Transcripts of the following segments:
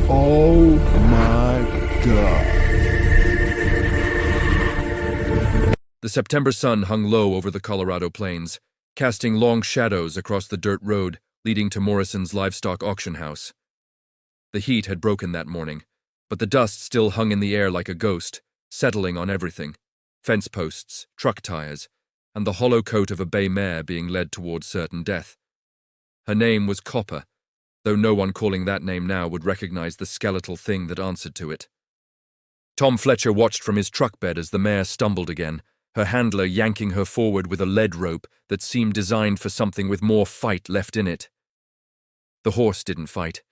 Oh my God. The September sun hung low over the Colorado plains, casting long shadows across the dirt road leading to Morrison's livestock auction house. The heat had broken that morning, but the dust still hung in the air like a ghost, settling on everything: fence posts, truck tires, and the hollow coat of a bay mare being led towards certain death. Her name was Copper, though no one calling that name now would recognize the skeletal thing that answered to it. Tom Fletcher watched from his truck bed as the mare stumbled again, her handler yanking her forward with a lead rope that seemed designed for something with more fight left in it. The horse didn't fight.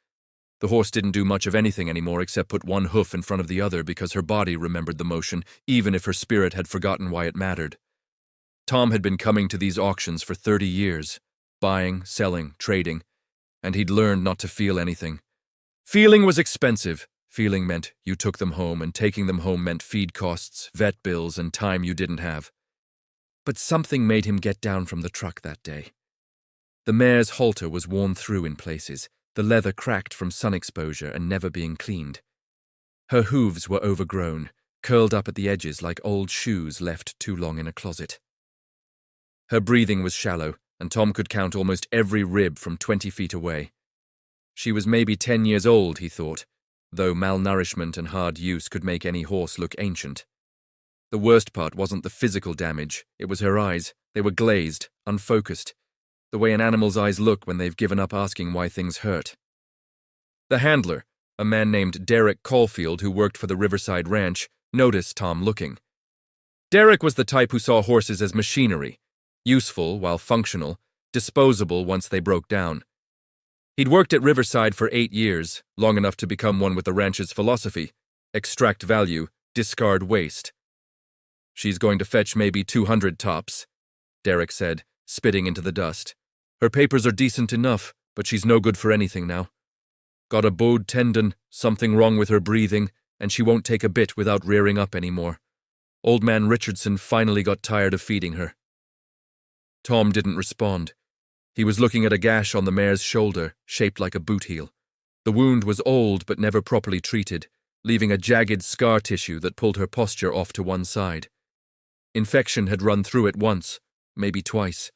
The horse didn't do much of anything anymore except put one hoof in front of the other because her body remembered the motion, even if her spirit had forgotten why it mattered. Tom had been coming to these auctions for 30 years, buying, selling, trading, and he'd learned not to feel anything. Feeling was expensive. Feeling meant you took them home, and taking them home meant feed costs, vet bills, and time you didn't have. But something made him get down from the truck that day. The mare's halter was worn through in places, the leather cracked from sun exposure and never being cleaned. Her hooves were overgrown, curled up at the edges like old shoes left too long in a closet. Her breathing was shallow, and Tom could count almost every rib from 20 feet away. She was maybe 10 years old, he thought, though malnourishment and hard use could make any horse look ancient. The worst part wasn't the physical damage, it was her eyes. They were glazed, unfocused, the way an animal's eyes look when they've given up asking why things hurt. The handler, a man named Derek Caulfield who worked for the Riverside Ranch, noticed Tom looking. Derek was the type who saw horses as machinery, useful while functional, disposable once they broke down. He'd worked at Riverside for 8 years, long enough to become one with the ranch's philosophy: extract value, discard waste. She's going to fetch maybe 200 tops, Derek said, spitting into the dust. Her papers are decent enough, but she's no good for anything now. Got a bowed tendon, something wrong with her breathing, and she won't take a bit without rearing up anymore. Old man Richardson finally got tired of feeding her. Tom didn't respond. He was looking at a gash on the mare's shoulder, shaped like a boot heel. The wound was old but never properly treated, leaving a jagged scar tissue that pulled her posture off to one side. Infection had run through it once, maybe twice.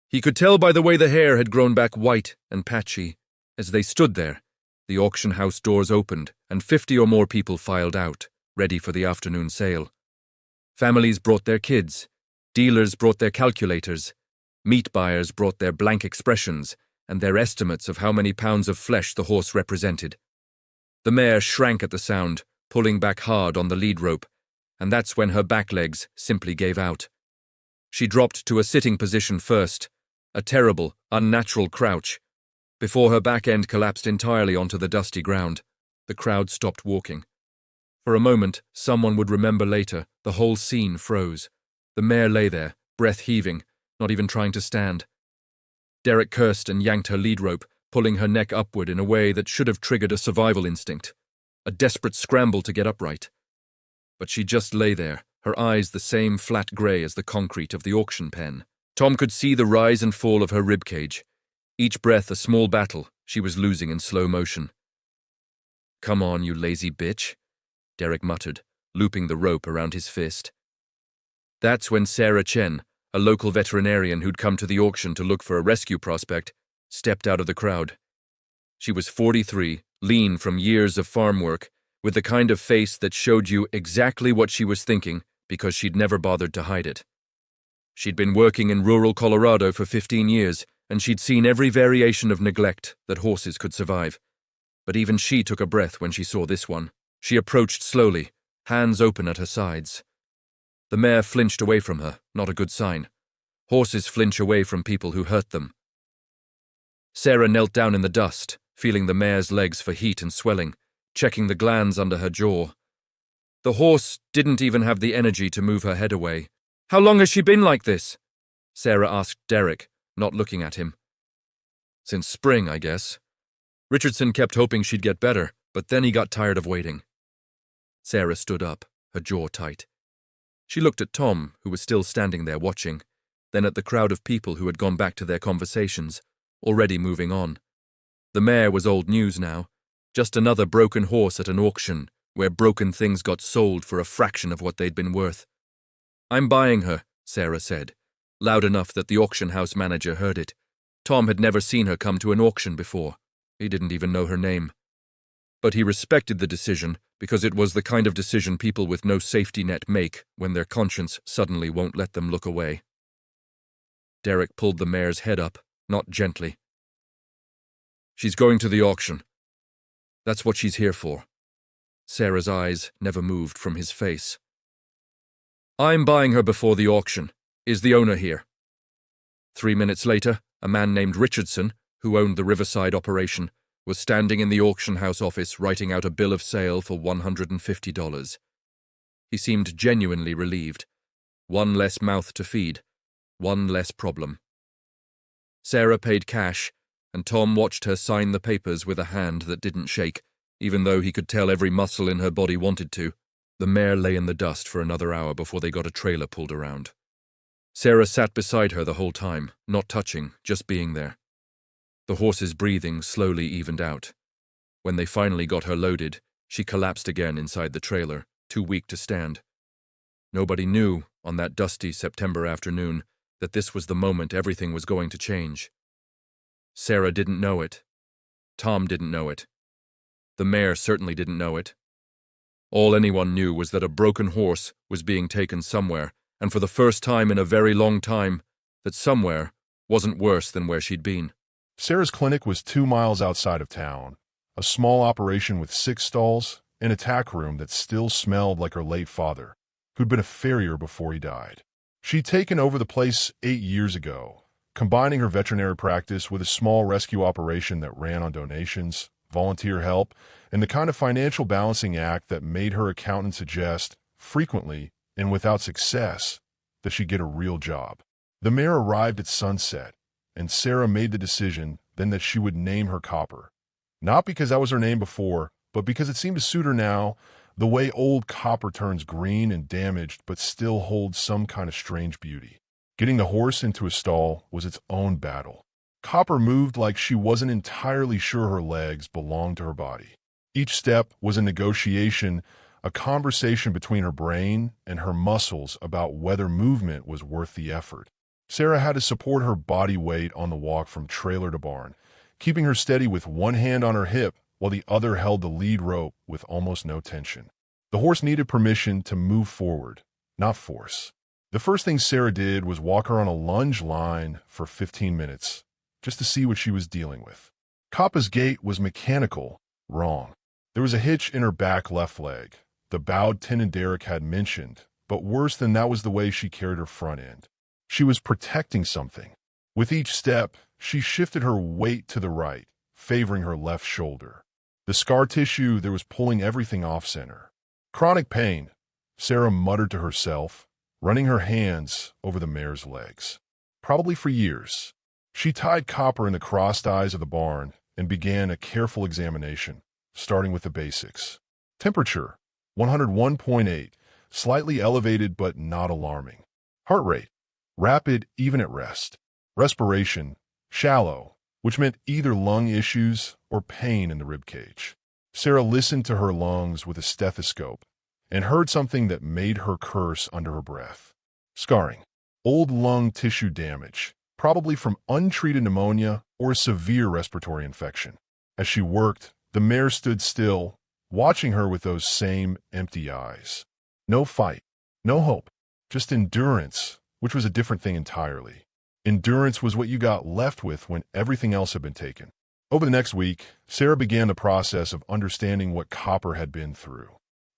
He could tell by the way the hair had grown back white and patchy. As they stood there, the auction house doors opened and 50 or more people filed out, ready for the afternoon sale. Families brought their kids. Dealers brought their calculators. Meat buyers brought their blank expressions and their estimates of how many pounds of flesh the horse represented. The mare shrank at the sound, pulling back hard on the lead rope, and that's when her back legs simply gave out. She dropped to a sitting position first, a terrible, unnatural crouch. Before her back end collapsed entirely onto the dusty ground, the crowd stopped walking. For a moment, someone would remember later, the whole scene froze. The mare lay there, breath heaving, not even trying to stand. Derek cursed and yanked her lead rope, pulling her neck upward in a way that should have triggered a survival instinct, a desperate scramble to get upright. But she just lay there, her eyes the same flat grey as the concrete of the auction pen. Tom could see the rise and fall of her ribcage. Each breath a small battle she was losing in slow motion. "Come on, you lazy bitch," Derek muttered, looping the rope around his fist. That's when Sarah Chen, a local veterinarian who'd come to the auction to look for a rescue prospect, stepped out of the crowd. She was 43, lean from years of farm work, with the kind of face that showed you exactly what she was thinking because she'd never bothered to hide it. She'd been working in rural Colorado for 15 years, and she'd seen every variation of neglect that horses could survive. But even she took a breath when she saw this one. She approached slowly, hands open at her sides. The mare flinched away from her, not a good sign. Horses flinch away from people who hurt them. Sarah knelt down in the dust, feeling the mare's legs for heat and swelling, checking the glands under her jaw. The horse didn't even have the energy to move her head away. "How long has she been like this?" Sarah asked Derek, not looking at him. "Since spring, I guess. Richardson kept hoping she'd get better, but then he got tired of waiting." Sarah stood up, her jaw tight. She looked at Tom, who was still standing there watching, then at the crowd of people who had gone back to their conversations, already moving on. The mare was old news now. Just another broken horse at an auction, where broken things got sold for a fraction of what they'd been worth. "I'm buying her," Sarah said, loud enough that the auction house manager heard it. Tom had never seen her come to an auction before. He didn't even know her name. But he respected the decision because it was the kind of decision people with no safety net make when their conscience suddenly won't let them look away. Derek pulled the mare's head up, not gently. "She's going to the auction. That's what she's here for." Sarah's eyes never moved from his face. "I'm buying her before the auction. Is the owner here?" 3 minutes later, a man named Richardson, who owned the Riverside operation, was standing in the auction house office writing out a bill of sale for $150. He seemed genuinely relieved. One less mouth to feed. One less problem. Sarah paid cash, and Tom watched her sign the papers with a hand that didn't shake, even though he could tell every muscle in her body wanted to. The mare lay in the dust for another hour before they got a trailer pulled around. Sarah sat beside her the whole time, not touching, just being there. The horse's breathing slowly evened out. When they finally got her loaded, she collapsed again inside the trailer, too weak to stand. Nobody knew, on that dusty September afternoon, that this was the moment everything was going to change. Sarah didn't know it. Tom didn't know it. The mare certainly didn't know it. All anyone knew was that a broken horse was being taken somewhere, and for the first time in a very long time, that somewhere wasn't worse than where she'd been. Sarah's clinic was 2 miles outside of town, a small operation with 6 stalls and a tack room that still smelled like her late father, who'd been a farrier before he died. She'd taken over the place 8 years ago, combining her veterinary practice with a small rescue operation that ran on donations, volunteer help, and the kind of financial balancing act that made her accountant suggest, frequently and without success, that she get a real job. The mare arrived at sunset, and Sarah made the decision then that she would name her Copper. Not because that was her name before, but because it seemed to suit her now, the way old copper turns green and damaged but still holds some kind of strange beauty. Getting the horse into a stall was its own battle. Copper moved like she wasn't entirely sure her legs belonged to her body. Each step was a negotiation, a conversation between her brain and her muscles about whether movement was worth the effort. Sarah had to support her body weight on the walk from trailer to barn, keeping her steady with one hand on her hip while the other held the lead rope with almost no tension. The horse needed permission to move forward, not force. The first thing Sarah did was walk her on a lunge line for 15 minutes, just to see what she was dealing with. Coppa's gait was mechanical, wrong. There was a hitch in her back left leg, the bowed tendon Derek had mentioned, but worse than that was the way she carried her front end. She was protecting something. With each step, she shifted her weight to the right, favoring her left shoulder. The scar tissue there was pulling everything off-center. Chronic pain, Sarah muttered to herself, running her hands over the mare's legs. Probably for years. She tied Copper in the crossed eyes of the barn and began a careful examination, starting with the basics. Temperature, 101.8, slightly elevated but not alarming. Heart rate, rapid even at rest. Respiration, shallow, which meant either lung issues or pain in the ribcage. Sarah listened to her lungs with a stethoscope and heard something that made her curse under her breath. Scarring, old lung tissue damage, probably from untreated pneumonia or a severe respiratory infection. As she worked, the mare stood still, watching her with those same empty eyes. No fight, no hope, just endurance, which was a different thing entirely. Endurance was what you got left with when everything else had been taken. Over the next week, Sarah began the process of understanding what Copper had been through.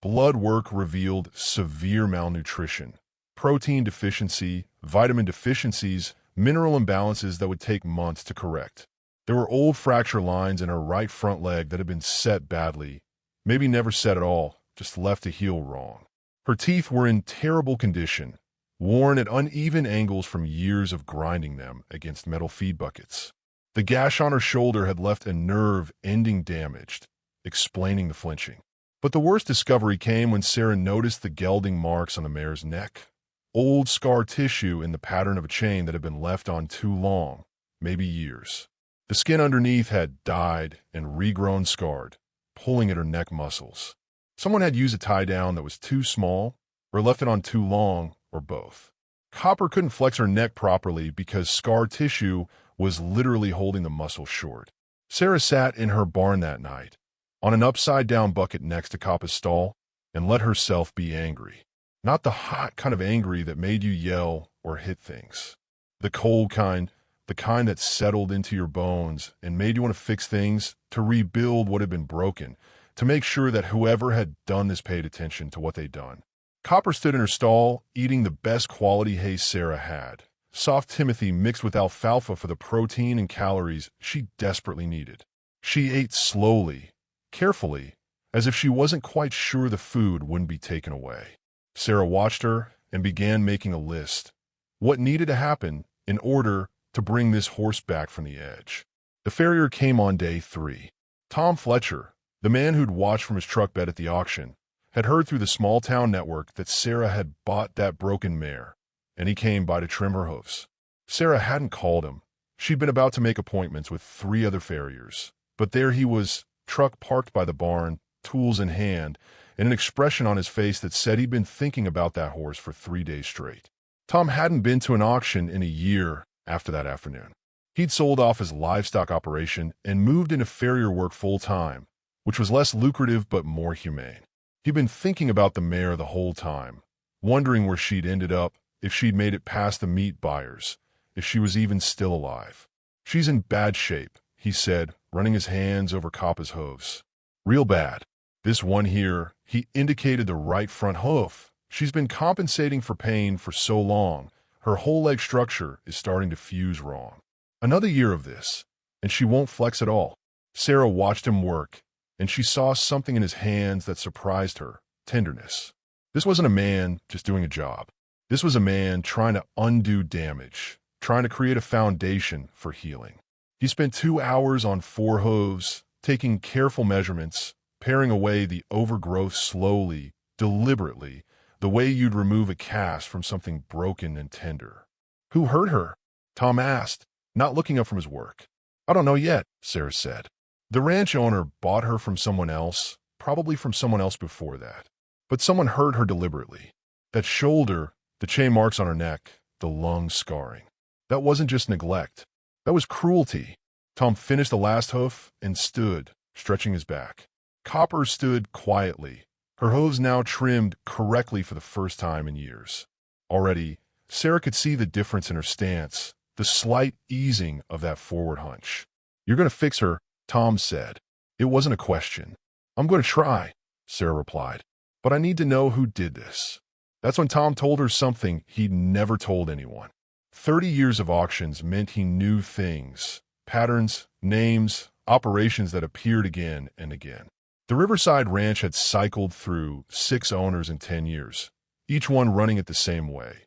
Blood work revealed severe malnutrition, protein deficiency, vitamin deficiencies, mineral imbalances that would take months to correct. There were old fracture lines in her right front leg that had been set badly, maybe never set at all, just left to heal wrong. Her teeth were in terrible condition, worn at uneven angles from years of grinding them against metal feed buckets. The gash on her shoulder had left a nerve ending damaged, explaining the flinching. But the worst discovery came when Sarah noticed the gelding marks on the mare's neck. Old scar tissue in the pattern of a chain that had been left on too long, maybe years. The skin underneath had died and regrown scarred, pulling at her neck muscles. Someone had used a tie-down that was too small, or left it on too long, or both. Copper couldn't flex her neck properly because scar tissue was literally holding the muscle short. Sarah sat in her barn that night, on an upside-down bucket next to Coppa's stall, and let herself be angry. Not the hot kind of angry that made you yell or hit things. The cold kind, the kind that settled into your bones and made you want to fix things, to rebuild what had been broken, to make sure that whoever had done this paid attention to what they'd done. Copper stood in her stall, eating the best quality hay Sarah had. Soft Timothy mixed with alfalfa for the protein and calories she desperately needed. She ate slowly, carefully, as if she wasn't quite sure the food wouldn't be taken away. Sarah watched her and began making a list. What needed to happen in order to bring this horse back from the edge. The farrier came on day 3. Tom Fletcher, the man who'd watched from his truck bed at the auction, had heard through the small-town network that Sarah had bought that broken mare, and he came by to trim her hoofs. Sarah hadn't called him. She'd been about to make appointments with 3 other farriers, but there he was, truck parked by the barn, tools in hand, and an expression on his face that said he'd been thinking about that horse for 3 days straight. Tom hadn't been to an auction in a year after that afternoon. He'd sold off his livestock operation and moved into farrier work full-time, which was less lucrative but more humane. He'd been thinking about the mare the whole time, wondering where she'd ended up, if she'd made it past the meat buyers, if she was even still alive. "She's in bad shape," he said, running his hands over Coppa's hooves. "Real bad. This one here," he indicated the right front hoof. "She's been compensating for pain for so long, her whole leg structure is starting to fuse wrong. Another year of this, and she won't flex at all." Sarah watched him work, and she saw something in his hands that surprised her: tenderness. This wasn't a man just doing a job. This was a man trying to undo damage, trying to create a foundation for healing. He spent 2 hours on 4 hooves, taking careful measurements, paring away the overgrowth slowly, deliberately, the way you'd remove a cast from something broken and tender. "Who hurt her?" Tom asked, not looking up from his work. "I don't know yet," Sarah said. "The ranch owner bought her from someone else, probably from someone else before that. But someone hurt her deliberately. That shoulder, the chain marks on her neck, the lung scarring. That wasn't just neglect. That was cruelty." Tom finished the last hoof and stood, stretching his back. Copper stood quietly, her hooves now trimmed correctly for the first time in years. Already, Sarah could see the difference in her stance, the slight easing of that forward hunch. "You're going to fix her," Tom said. It wasn't a question. "I'm going to try," Sarah replied. "But I need to know who did this." That's when Tom told her something he'd never told anyone. 30 years of auctions meant he knew things, patterns, names, operations that appeared again and again. The Riverside Ranch had cycled through 6 owners in 10 years, each one running it the same way.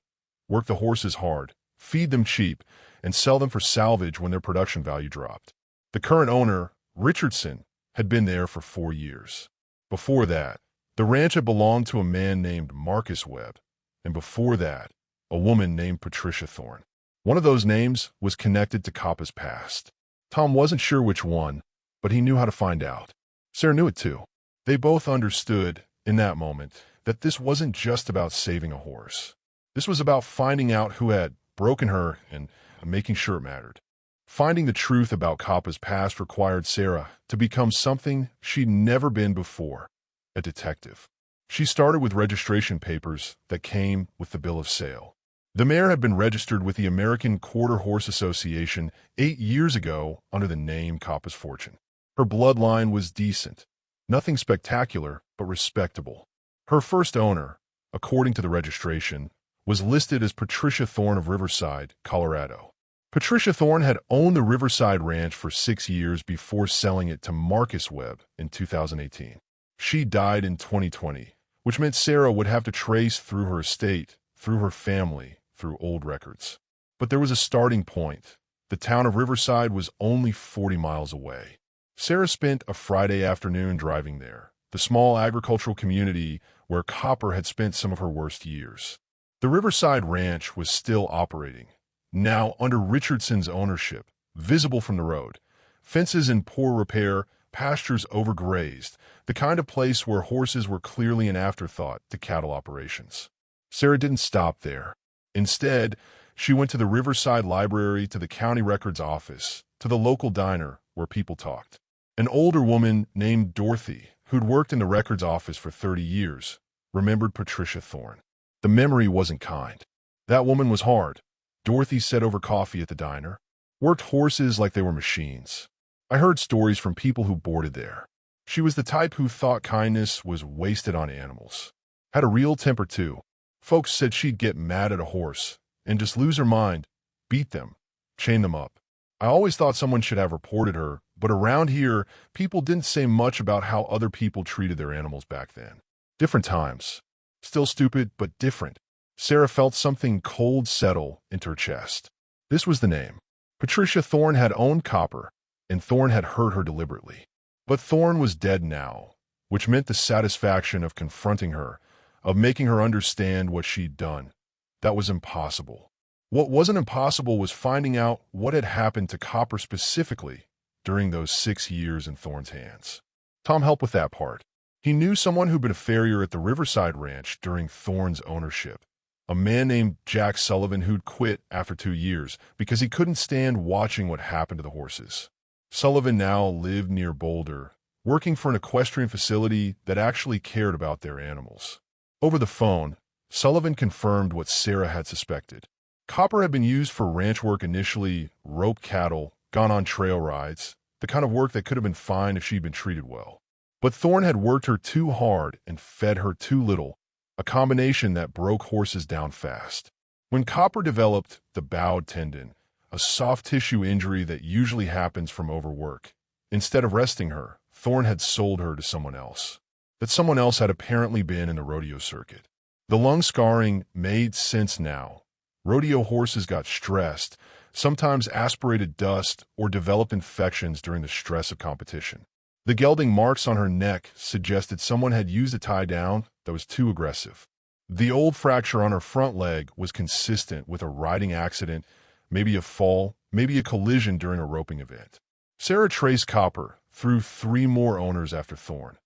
Work the horses hard, feed them cheap, and sell them for salvage when their production value dropped. The current owner, Richardson, had been there for 4 years. Before that, the ranch had belonged to a man named Marcus Webb, and before that, a woman named Patricia Thorne. One of those names was connected to Coppa's past. Tom wasn't sure which one, but he knew how to find out. Sarah knew it too. They both understood, in that moment, that this wasn't just about saving a horse. This was about finding out who had broken her and making sure it mattered. Finding the truth about Coppa's past required Sarah to become something she'd never been before: a detective. She started with registration papers that came with the bill of sale. The mare had been registered with the American Quarter Horse Association 8 years ago under the name Coppa's Fortune. Her bloodline was decent. Nothing spectacular, but respectable. Her first owner, according to the registration, was listed as Patricia Thorne of Riverside, Colorado. Patricia Thorne had owned the Riverside Ranch for 6 years before selling it to Marcus Webb in 2018. She died in 2020, which meant Sarah would have to trace through her estate, through her family, through old records. But there was a starting point. The town of Riverside was only 40 miles away. Sarah spent a Friday afternoon driving there, the small agricultural community where Copper had spent some of her worst years. The Riverside Ranch was still operating, now under Richardson's ownership, visible from the road. Fences in poor repair, pastures overgrazed, the kind of place where horses were clearly an afterthought to cattle operations. Sarah didn't stop there. Instead, she went to the Riverside Library, to the county records office, to the local diner where people talked. An older woman named Dorothy, who'd worked in the records office for 30 years, remembered Patricia Thorne. The memory wasn't kind. That woman was hard, Dorothy said over coffee at the diner. Worked horses like they were machines. I heard stories from people who boarded there. She was the type who thought kindness was wasted on animals. Had a real temper too. Folks said she'd get mad at a horse and just lose her mind, beat them, chain them up. I always thought someone should have reported her, but around here, people didn't say much about how other people treated their animals back then. Different times. Still stupid, but different. Sarah felt something cold settle into her chest. This was the name. Patricia Thorne had owned Copper, and Thorne had hurt her deliberately. But Thorne was dead now, which meant the satisfaction of confronting her, of making her understand what she'd done. That was impossible. What wasn't impossible was finding out what had happened to Copper specifically during those 6 years in Thorne's hands. Tom helped with that part. He knew someone who'd been a farrier at the Riverside Ranch during Thorne's ownership. A man named Jack Sullivan who'd quit after 2 years because he couldn't stand watching what happened to the horses. Sullivan now lived near Boulder, working for an equestrian facility that actually cared about their animals. Over the phone, Sullivan confirmed what Sarah had suspected. Copper had been used for ranch work initially, roped cattle, gone on trail rides, the kind of work that could have been fine if she'd been treated well. But Thorne had worked her too hard and fed her too little, a combination that broke horses down fast. When Copper developed the bowed tendon, a soft tissue injury that usually happens from overwork, instead of resting her, Thorne had sold her to someone else. That someone else had apparently been in the rodeo circuit. The lung scarring made sense now. Rodeo horses got stressed, sometimes aspirated dust, or developed infections during the stress of competition. The gelding marks on her neck suggested someone had used a tie-down that was too aggressive. The old fracture on her front leg was consistent with a riding accident, maybe a fall, maybe a collision during a roping event. Sarah traced Copper through 3 more owners after Thorne.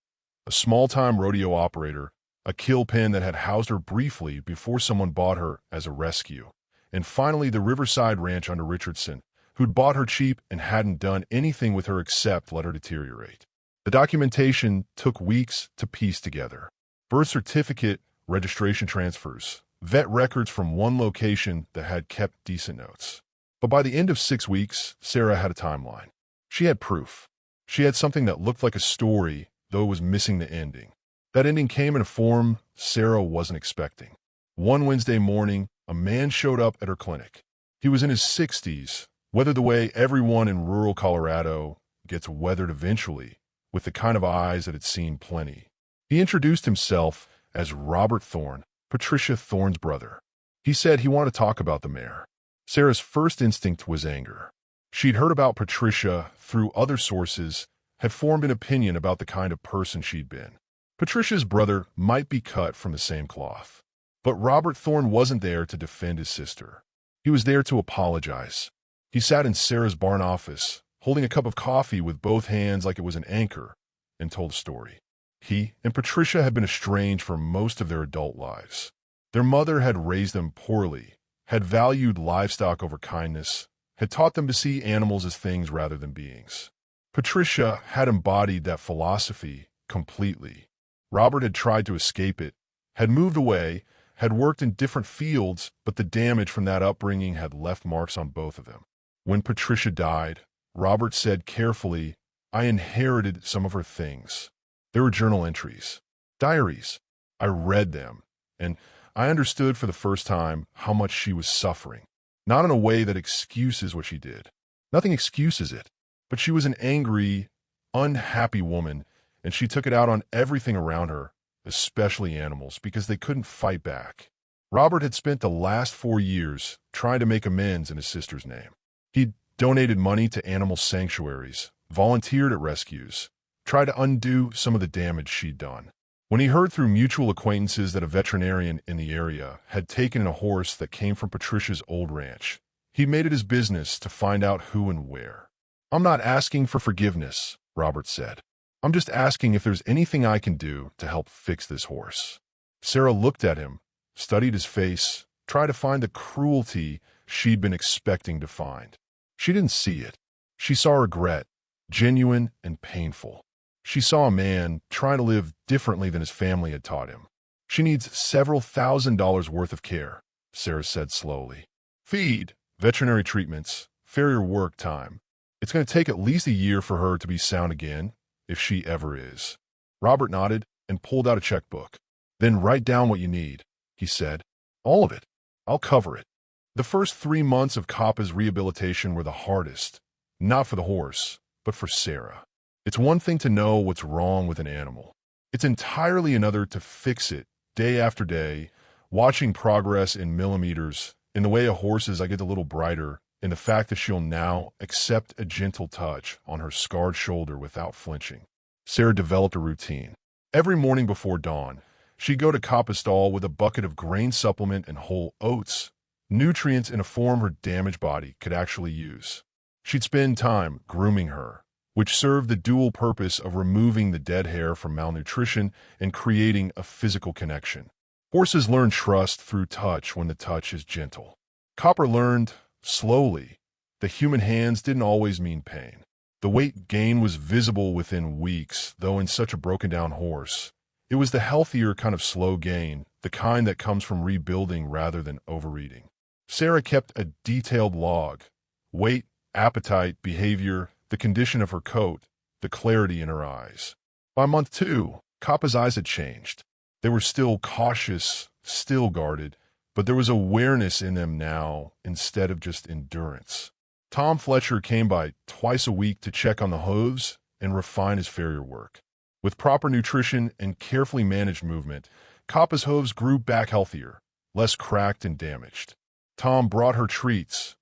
A small-time rodeo operator, a kill pen that had housed her briefly before someone bought her as a rescue, and finally the Riverside Ranch under Richardson, who'd bought her cheap and hadn't done anything with her except let her deteriorate. The documentation took weeks to piece together. Birth certificate, registration transfers, vet records from one location that had kept decent notes. But by the end of 6 weeks, Sarah had a timeline. She had proof. She had something that looked like a story, though it was missing the ending. That ending came in a form Sarah wasn't expecting. One Wednesday morning, a man showed up at her clinic. He was in his 60s, weathered the way everyone in rural Colorado gets weathered eventually, with the kind of eyes that had seen plenty. He introduced himself as Robert Thorne, Patricia Thorne's brother. He said he wanted to talk about the mare. Sarah's first instinct was anger. She'd heard about Patricia through other sources, had formed an opinion about the kind of person she'd been. Patricia's brother might be cut from the same cloth. But Robert Thorne wasn't there to defend his sister. He was there to apologize. He sat in Sarah's barn office, holding a cup of coffee with both hands like it was an anchor, and told a story. He and Patricia had been estranged for most of their adult lives. Their mother had raised them poorly, had valued livestock over kindness, had taught them to see animals as things rather than beings. Patricia had embodied that philosophy completely. Robert had tried to escape it, had moved away, had worked in different fields, but the damage from that upbringing had left marks on both of them. When Patricia died, Robert said carefully, "I inherited some of her things." There were journal entries, diaries. I read them, and I understood for the first time how much she was suffering. Not in a way that excuses what she did. Nothing excuses it. But she was an angry, unhappy woman, and she took it out on everything around her, especially animals, because they couldn't fight back. Robert had spent the last 4 years trying to make amends in his sister's name. He'd donated money to animal sanctuaries, volunteered at rescues, tried to undo some of the damage she'd done. When he heard through mutual acquaintances that a veterinarian in the area had taken in a horse that came from Patricia's old ranch, he made it his business to find out who and where. "I'm not asking for forgiveness," Robert said. "I'm just asking if there's anything I can do to help fix this horse." Sarah looked at him, studied his face, tried to find the cruelty she'd been expecting to find. She didn't see it. She saw regret, genuine and painful. She saw a man trying to live differently than his family had taught him. "She needs several $1,000s worth of care," Sarah said slowly. "Feed, veterinary treatments, farrier work time. It's going to take at least a year for her to be sound again, if she ever is." Robert nodded and pulled out a checkbook. "Then write down what you need," he said. "All of it. I'll cover it." The first 3 months of Kappa's rehabilitation were the hardest, not for the horse, but for Sarah. It's one thing to know what's wrong with an animal. It's entirely another to fix it day after day, watching progress in millimeters, in the way a horse's I get a little brighter, in the fact that she'll now accept a gentle touch on her scarred shoulder without flinching. Sarah developed a routine. Every morning before dawn, she'd go to Kappa's stall with a bucket of grain supplement and whole oats, nutrients in a form her damaged body could actually use. She'd spend time grooming her, which served the dual purpose of removing the dead hair from malnutrition and creating a physical connection. Horses learn trust through touch when the touch is gentle. Kappa learned, slowly, that human hands didn't always mean pain. The weight gain was visible within weeks, though in such a broken-down horse. It was the healthier kind of slow gain, the kind that comes from rebuilding rather than overeating. Sarah kept a detailed log: weight, appetite, behavior, the condition of her coat, the clarity in her eyes. By month 2, Kappa's eyes had changed. They were still cautious, still guarded, but there was awareness in them now instead of just endurance. Tom Fletcher came by twice a week to check on the hooves and refine his farrier work. With proper nutrition and carefully managed movement, Kappa's hooves grew back healthier, less cracked and damaged. Tom brought her treats: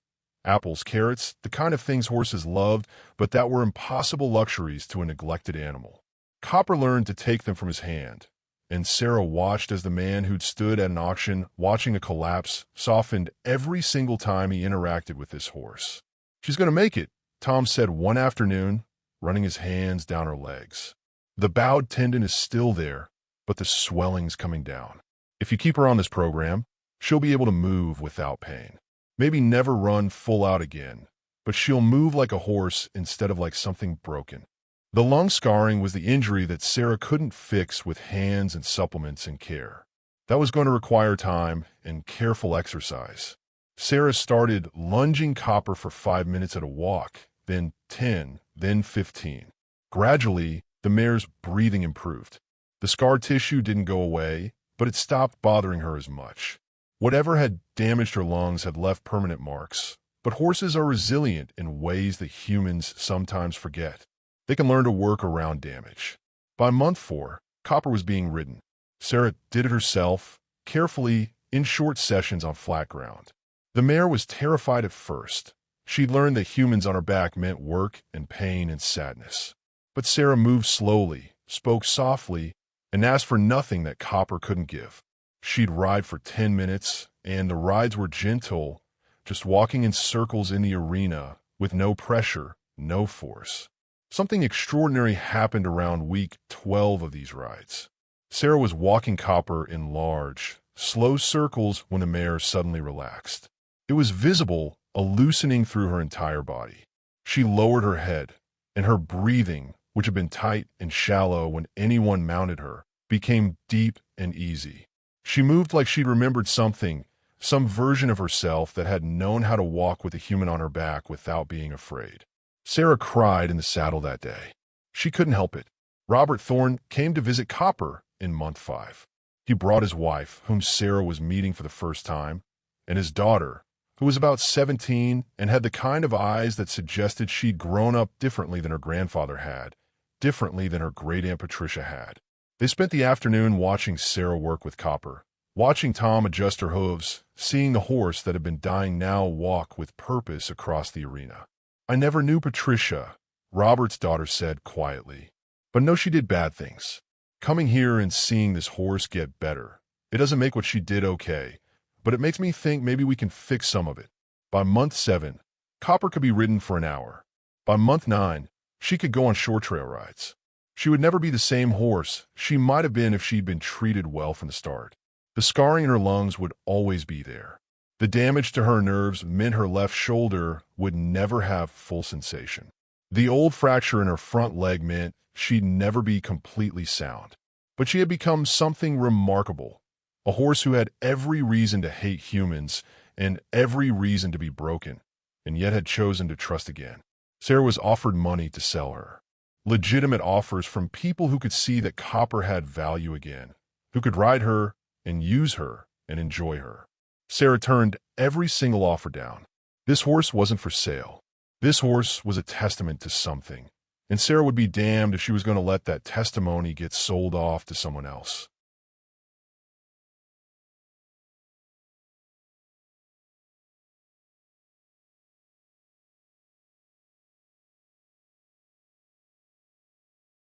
apples, carrots, the kind of things horses loved, but that were impossible luxuries to a neglected animal. Kappa learned to take them from his hand, and Sarah watched as the man who'd stood at an auction watching a collapse softened every single time he interacted with this horse. "She's going to make it," Tom said one afternoon, running his hands down her legs. "The bowed tendon is still there, but the swelling's coming down. If you keep her on this program, she'll be able to move without pain. Maybe never run full out again, but she'll move like a horse instead of like something broken." The lung scarring was the injury that Sarah couldn't fix with hands and supplements and care. That was going to require time and careful exercise. Sarah started lunging Kappa for 5 minutes at a walk, then 10, then 15. Gradually, the mare's breathing improved. The scar tissue didn't go away, but it stopped bothering her as much. Whatever had damaged her lungs had left permanent marks, but horses are resilient in ways that humans sometimes forget. They can learn to work around damage. By month 4, Kappa was being ridden. Sarah did it herself, carefully, in short sessions on flat ground. The mare was terrified at first. She'd learned that humans on her back meant work and pain and sadness. But Sarah moved slowly, spoke softly, and asked for nothing that Kappa couldn't give. She'd ride for 10 minutes, and the rides were gentle, just walking in circles in the arena, with no pressure, no force. Something extraordinary happened around week 12 of these rides. Sarah was walking Kappa in large, slow circles when the mare suddenly relaxed. It was visible, a loosening through her entire body. She lowered her head, and her breathing, which had been tight and shallow when anyone mounted her, became deep and easy. She moved like she'd remembered something, some version of herself that had known how to walk with a human on her back without being afraid. Sarah cried in the saddle that day. She couldn't help it. Robert Thorne came to visit Kappa in month 5. He brought his wife, whom Sarah was meeting for the first time, and his daughter, who was about 17 and had the kind of eyes that suggested she'd grown up differently than her grandfather had, differently than her great-aunt Patricia had. They spent the afternoon watching Sarah work with Kappa, watching Tom adjust her hooves, seeing the horse that had been dying now walk with purpose across the arena. "I never knew Patricia," Robert's daughter said quietly. "But no, she did bad things. Coming here and seeing this horse get better, it doesn't make what she did okay, but it makes me think maybe we can fix some of it." By month 7, Kappa could be ridden for an hour. By month 9, She could go on short trail rides. She would never be the same horse she might have been if she'd been treated well from the start. The scarring in her lungs would always be there. The damage to her nerves meant her left shoulder would never have full sensation. The old fracture in her front leg meant she'd never be completely sound. But she had become something remarkable, a horse who had every reason to hate humans and every reason to be broken, and yet had chosen to trust again. Sarah was offered money to sell her. Legitimate offers from people who could see that Copper had value again, who could ride her and use her and enjoy her. Sarah turned every single offer down. This horse wasn't for sale. This horse was a testament to something, and Sarah would be damned if she was going to let that testimony get sold off to someone else.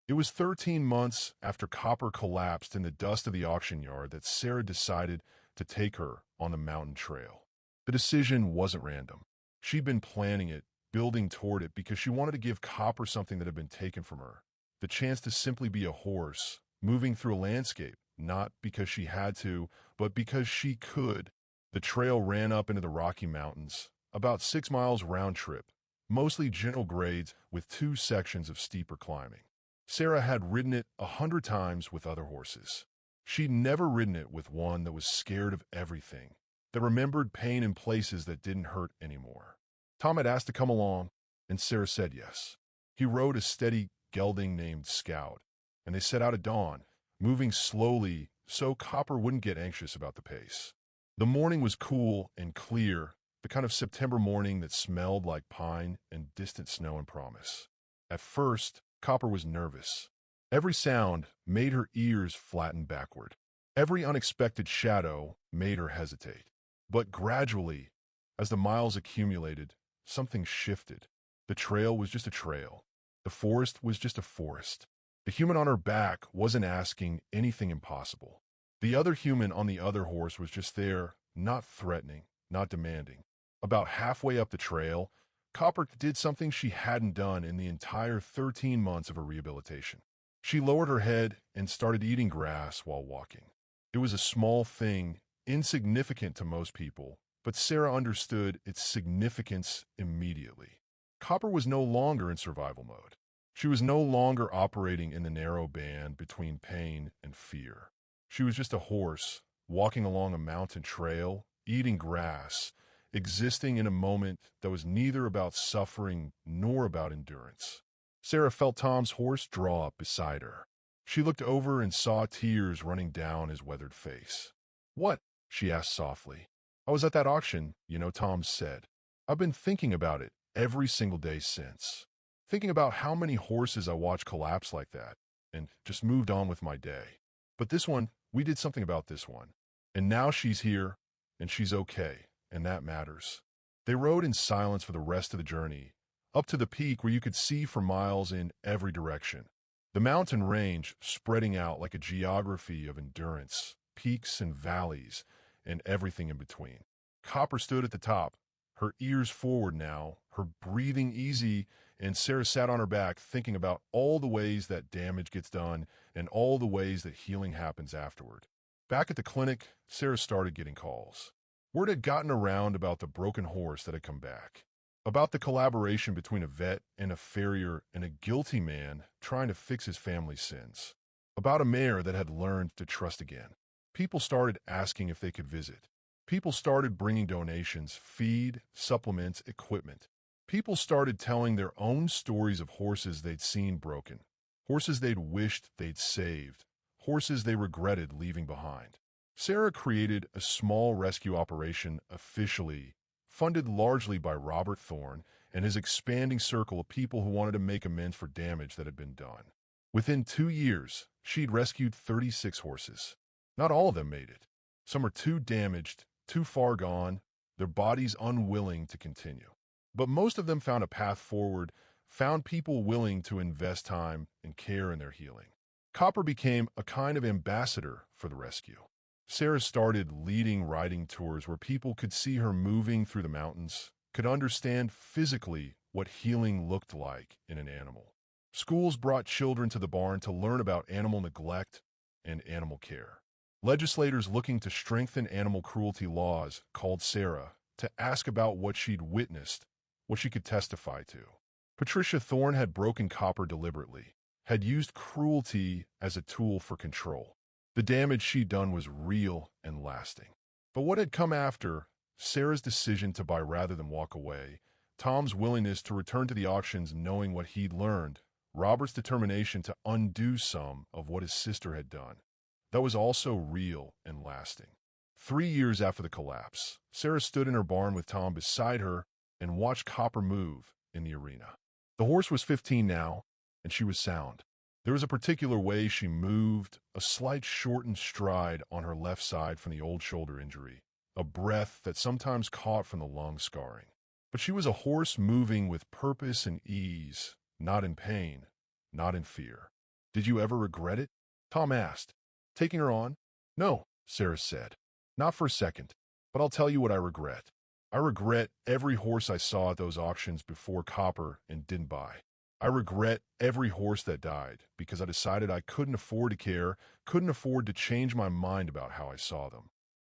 It was 13 months after Copper collapsed in the dust of the auction yard that Sarah decided to take her on the mountain trail. The decision wasn't random. She'd been planning it, building toward it, because she wanted to give Copper something that had been taken from her. The chance to simply be a horse, moving through a landscape, not because she had to, but because she could. The trail ran up into the Rocky Mountains, about 6 miles round trip, mostly gentle grades with 2 sections of steeper climbing. Sarah had ridden it 100 times with other horses. She'd never ridden it with one that was scared of everything, that remembered pain in places that didn't hurt anymore. Tom had asked to come along, and Sarah said yes. He rode a steady gelding named Scout, and they set out at dawn, moving slowly so Copper wouldn't get anxious about the pace. The morning was cool and clear, the kind of September morning that smelled like pine and distant snow and promise. At first, Copper was nervous. Every sound made her ears flatten backward. Every unexpected shadow made her hesitate. But gradually, as the miles accumulated, something shifted. The trail was just a trail. The forest was just a forest. The human on her back wasn't asking anything impossible. The other human on the other horse was just there, not threatening, not demanding. About halfway up the trail, Copper did something she hadn't done in the entire 13 months of her rehabilitation. She lowered her head and started eating grass while walking. It was a small thing, insignificant to most people, but Sarah understood its significance immediately. Copper was no longer in survival mode. She was no longer operating in the narrow band between pain and fear. She was just a horse, walking along a mountain trail, eating grass, existing in a moment that was neither about suffering nor about endurance. Sarah felt Tom's horse draw up beside her. She looked over and saw tears running down his weathered face. "What?" she asked softly. "I was at that auction, Tom said. I've been thinking about it every single day since. Thinking about how many horses I watched collapse like that, and just moved on with my day. But this one, we did something about this one. And now she's here, and she's okay, and that matters." They rode in silence for the rest of the journey, up to the peak where you could see for miles in every direction. The mountain range spreading out like a geography of endurance, peaks and valleys, and everything in between. Copper stood at the top, her ears forward now, her breathing easy, and Sarah sat on her back thinking about all the ways that damage gets done and all the ways that healing happens afterward. Back at the clinic, Sarah started getting calls. Word had gotten around about the broken horse that had come back, about the collaboration between a vet and a farrier and a guilty man trying to fix his family's sins, about a mare that had learned to trust again. People started asking if they could visit. People started bringing donations, feed, supplements, equipment. People started telling their own stories of horses they'd seen broken, horses they'd wished they'd saved, horses they regretted leaving behind. Sarah created a small rescue operation officially, funded largely by Robert Thorne and his expanding circle of people who wanted to make amends for damage that had been done. Within 2 years, she'd rescued 36 horses. Not all of them made it. Some are too damaged, too far gone, their bodies unwilling to continue. But most of them found a path forward, found people willing to invest time and care in their healing. Copper became a kind of ambassador for the rescue. Sarah started leading riding tours where people could see her moving through the mountains, could understand physically what healing looked like in an animal. Schools brought children to the barn to learn about animal neglect and animal care. Legislators looking to strengthen animal cruelty laws called Sarah to ask about what she'd witnessed, what she could testify to. Patricia Thorne had broken Copper deliberately, had used cruelty as a tool for control. The damage she'd done was real and lasting. But what had come after, Sarah's decision to buy rather than walk away, Tom's willingness to return to the auctions knowing what he'd learned, Robert's determination to undo some of what his sister had done, that was also real and lasting. 3 years after the collapse, Sarah stood in her barn with Tom beside her and watched Copper move in the arena. The horse was 15 now, and she was sound. There was a particular way she moved, a slight shortened stride on her left side from the old shoulder injury, a breath that sometimes caught from the lung scarring. But she was a horse moving with purpose and ease, not in pain, not in fear. Did you ever regret it? Tom asked. Taking her on? No, Sarah said. Not for a second, but I'll tell you what I regret. I regret every horse I saw at those auctions before Copper and didn't buy. I regret every horse that died because I decided I couldn't afford to care, couldn't afford to change my mind about how I saw them.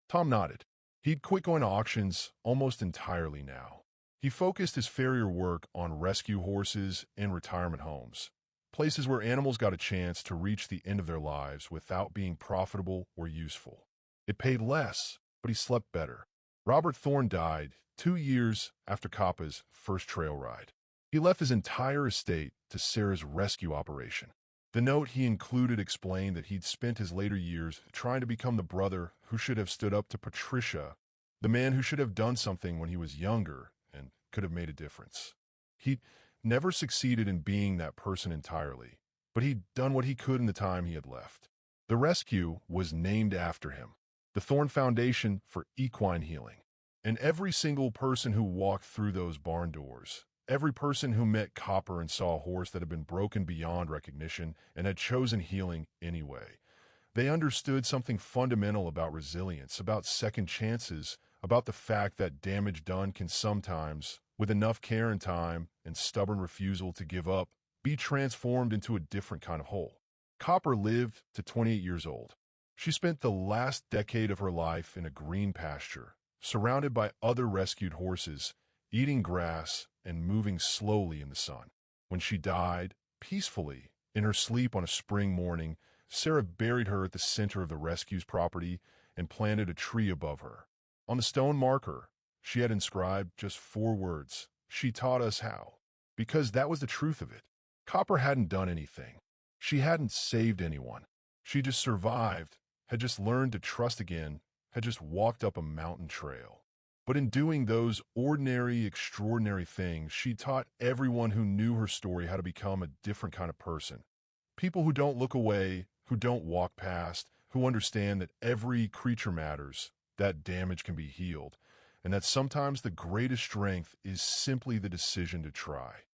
Tom nodded. He'd quit going to auctions almost entirely now. He focused his farrier work on rescue horses and retirement homes, places where animals got a chance to reach the end of their lives without being profitable or useful. It paid less, but he slept better. Robert Thorne died 2 years after Coppa's first trail ride. He left his entire estate to Sarah's rescue operation. The note he included explained that he'd spent his later years trying to become the brother who should have stood up to Patricia, the man who should have done something when he was younger and could have made a difference. He'd never succeeded in being that person entirely, but he'd done what he could in the time he had left. The rescue was named after him, the Thorne Foundation for Equine Healing. And every single person who walked through those barn doors, every person who met Copper and saw a horse that had been broken beyond recognition and had chosen healing anyway, they understood something fundamental about resilience, about second chances, about the fact that damage done can sometimes, with enough care and time and stubborn refusal to give up, be transformed into a different kind of whole. Copper lived to 28 years old. She spent the last decade of her life in a green pasture, surrounded by other rescued horses, eating grass and moving slowly in the sun. When she died, peacefully, in her sleep on a spring morning, Sarah buried her at the center of the rescue's property and planted a tree above her. On the stone marker, she had inscribed just 4 words, "She taught us how." Because that was the truth of it. Copper hadn't done anything. She hadn't saved anyone. She just survived, had just learned to trust again, had just walked up a mountain trail. But in doing those ordinary, extraordinary things, she taught everyone who knew her story how to become a different kind of person. People who don't look away, who don't walk past, who understand that every creature matters, that damage can be healed, and that sometimes the greatest strength is simply the decision to try.